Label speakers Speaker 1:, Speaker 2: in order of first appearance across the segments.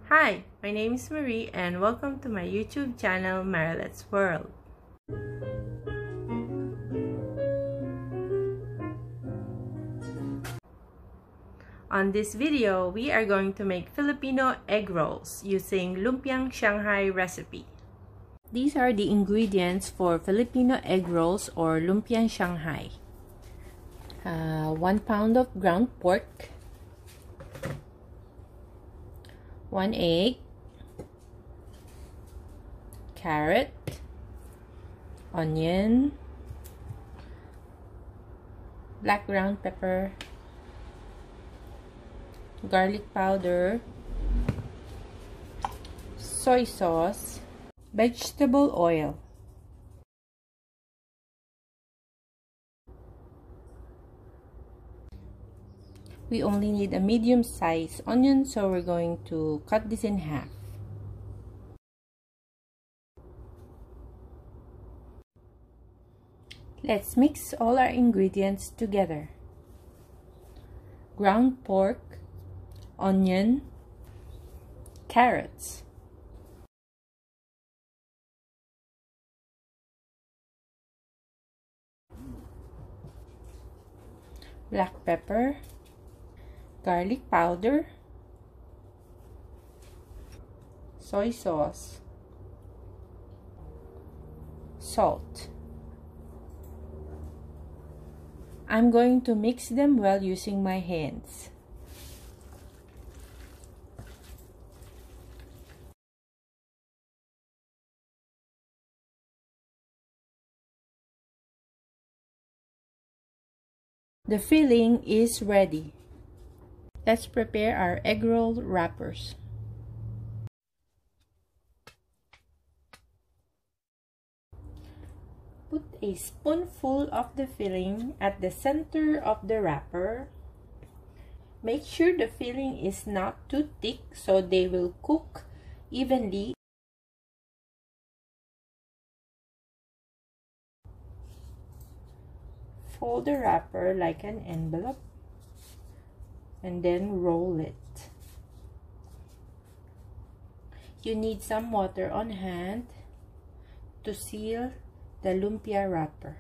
Speaker 1: Hi, my name is Marie and welcome to my YouTube channel, Marilet's World. On this video, we are going to make Filipino egg rolls using Lumpiang Shanghai recipe. These are the ingredients for Filipino egg rolls or Lumpiang Shanghai. 1 pound of ground pork, 1 egg, carrot, onion, black ground pepper, garlic powder, soy sauce, vegetable oil. We only need a medium-sized onion, so we're going to cut this in half. Let's mix all our ingredients together. Ground pork, onion, carrots, black pepper, garlic powder, soy sauce, salt. I'm going to mix them well using my hands. The filling is ready. Let's prepare our egg roll wrappers. Put a spoonful of the filling at the center of the wrapper. Make sure the filling is not too thick so they will cook evenly. Fold the wrapper like an envelope and then roll it. You need some water on hand to seal the lumpia wrapper.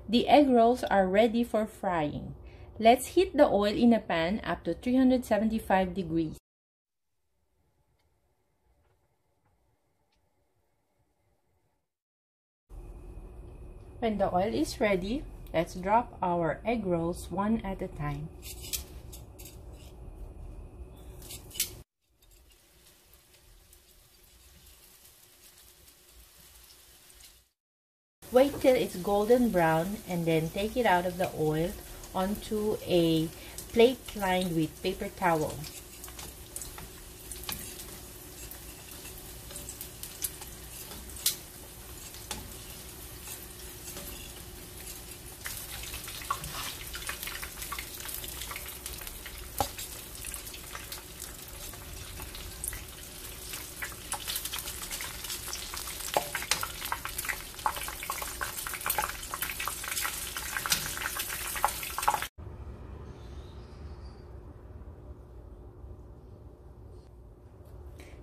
Speaker 1: The egg rolls are ready for frying. Let's heat the oil in a pan up to 375 degrees. When the oil is ready, let's drop our egg rolls one at a time. Wait till it's golden brown and then take it out of the oil onto a plate lined with paper towel.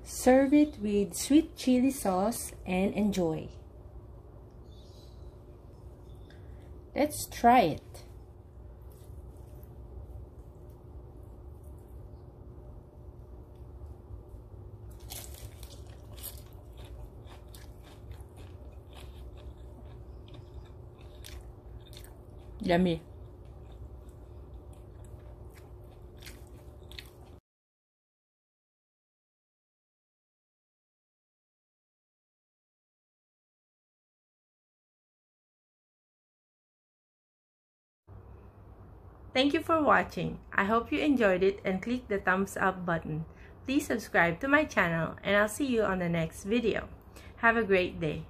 Speaker 1: Serve it with sweet chili sauce and enjoy. Let's try it. Yummy. Thank you for watching. I hope you enjoyed it and click the thumbs up button. Please subscribe to my channel and I'll see you on the next video. Have a great day.